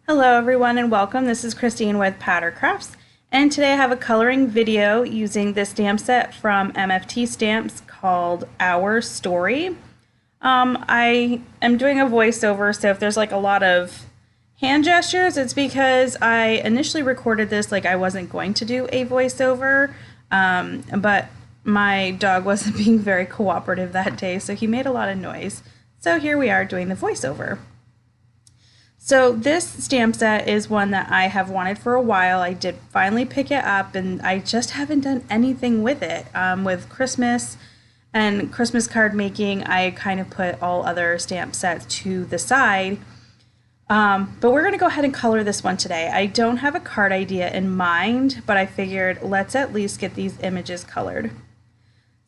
Hello everyone and welcome. This is Christine with Patter Crafts, and today I have a coloring video using this stamp set from MFT Stamps called Our Story. I am doing a voiceover, so if there's like a lot of hand gestures, it's because I initially recorded this like I wasn't going to do a voiceover, but my dog wasn't being very cooperative that day, so he made a lot of noise. So here we are doing the voiceover. So this stamp set is one that I have wanted for a while. I did finally pick it up and I just haven't done anything with it. With Christmas and Christmas card making, I kind of put all other stamp sets to the side. But we're going to go ahead and color this one today. I don't have a card idea in mind, but I figured let's at least get these images colored.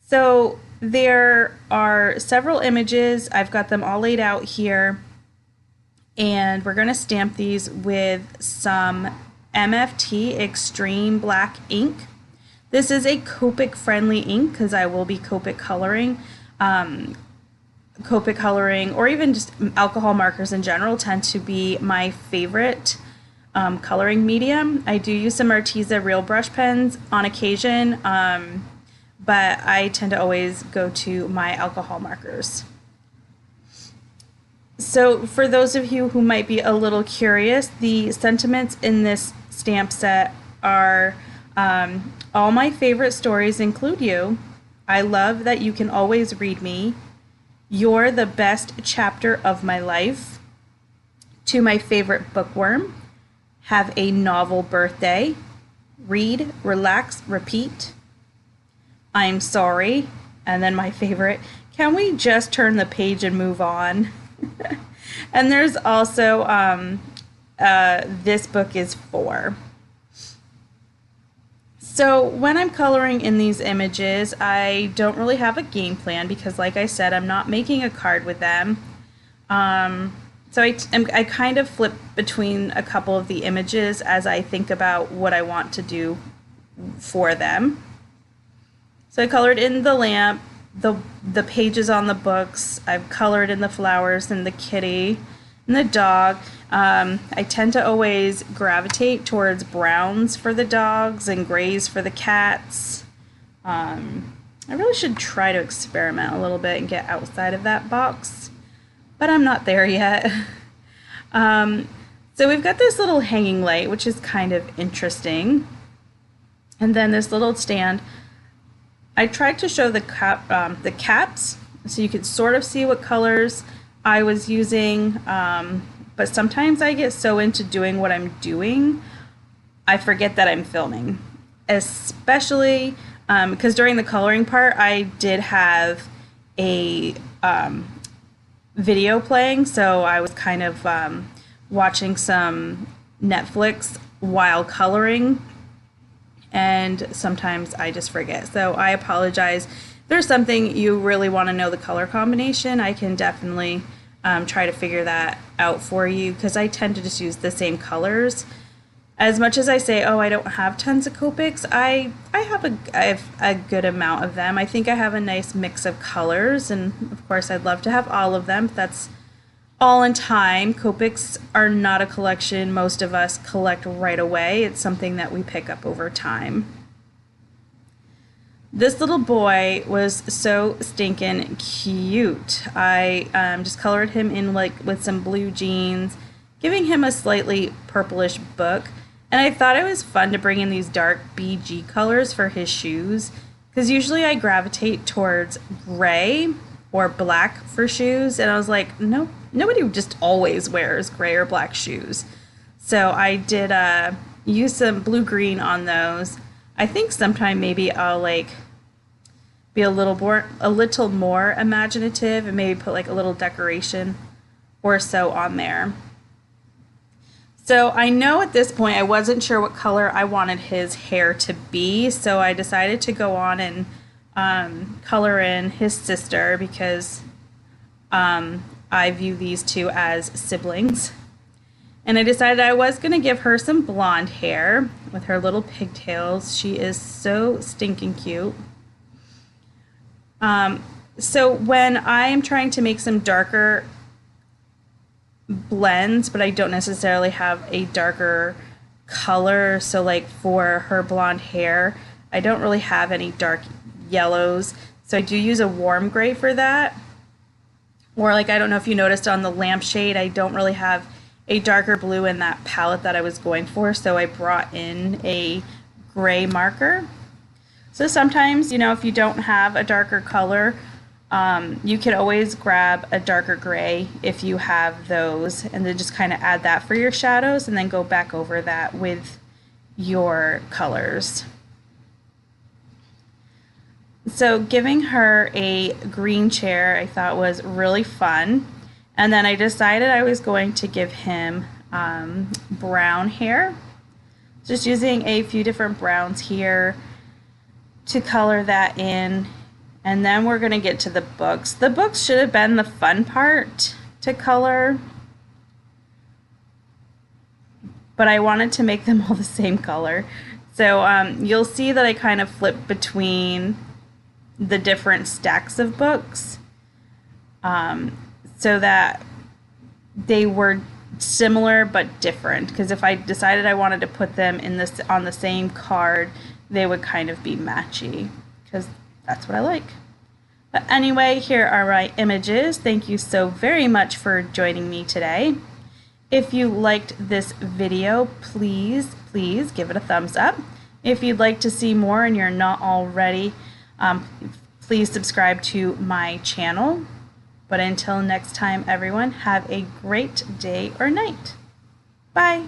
So there are several images. I've got them all laid out here. And we're going to stamp these with some MFT Extreme Black Ink. This is a Copic friendly ink because I will be Copic coloring. Copic coloring or even just alcohol markers in general tend to be my favorite coloring medium. I do use some Arteza real brush pens on occasion, but I tend to always go to my alcohol markers. So for those of you who might be a little curious, the sentiments in this stamp set are all my favorite stories include you. I love that you can always read me. You're the best chapter of my life. To my favorite bookworm. Have a novel birthday. Read, relax, repeat. I'm sorry. And then my favorite, can we just turn the page and move on? And there's also this book is for. So when I'm coloring in these images, I don't really have a game plan because, like I said, I'm not making a card with them. So I kind of flip between a couple of the images as I think about what I want to do for them. So I colored in the lamp, the pages on the books. I've colored in the flowers and the kitty and the dog. I tend to always gravitate towards browns for the dogs and grays for the cats. I really should try to experiment a little bit and get outside of that box, but I'm not there yet. So we've got this little hanging light, which is kind of interesting. And then this little stand. I tried to show the caps so you could sort of see what colors I was using, but sometimes I get so into doing what I'm doing, I forget that I'm filming, especially because during the coloring part, I did have a video playing, so I was kind of watching some Netflix while coloring. And sometimes I just forget. So I apologize. If there's something you really want to know the color combination, I can definitely try to figure that out for you because I tend to just use the same colors. As much as I say, oh, I don't have tons of Copics, I have a good amount of them. I think I have a nice mix of colors, and of course I'd love to have all of them. That's all in time. Copics are not a collection most of us collect right away. It's something that we pick up over time. This little boy was so stinking cute. I just colored him in with some blue jeans, giving him a slightly purplish book. And I thought it was fun to bring in these dark BG colors for his shoes, because usually I gravitate towards gray or black for shoes, and I was like, nope. Nobody just always wears gray or black shoes. So I did use some blue-green on those. I think sometime maybe I'll be a little more imaginative and maybe put a little decoration or so on there. So I know at this point I wasn't sure what color I wanted his hair to be, so I decided to go on and color in his sister because I view these two as siblings. And I decided I was going to give her some blonde hair with her little pigtails. She is so stinking cute. So when I am trying to make some darker blends, but I don't necessarily have a darker color. So like for her blonde hair, I don't really have any dark yellows. So I do use a warm gray for that. Or like, I don't know if you noticed on the lampshade, I don't really have a darker blue in that palette that I was going for. So I brought in a gray marker. So sometimes, you know, if you don't have a darker color, you can always grab a darker gray if you have those, and then just kind of add that for your shadows and then go back over that with your colors. So giving her a green chair I thought was really fun, and then I decided I was going to give him brown hair. Just using a few different browns here to color that in. And then we're going to get to the books. The books should have been the fun part to color, but I wanted to make them all the same color. So you'll see that I kind of flip between the different stacks of books so that they were similar but different. Because if I decided I wanted to put them in this on the same card, they would kind of be matchy, because that's what I like. But anyway, here are my images. Thank you so very much for joining me today. If you liked this video, please give it a thumbs up. If you'd like to see more and you're not already, please subscribe to my channel. But until next time, everyone, have a great day or night. Bye.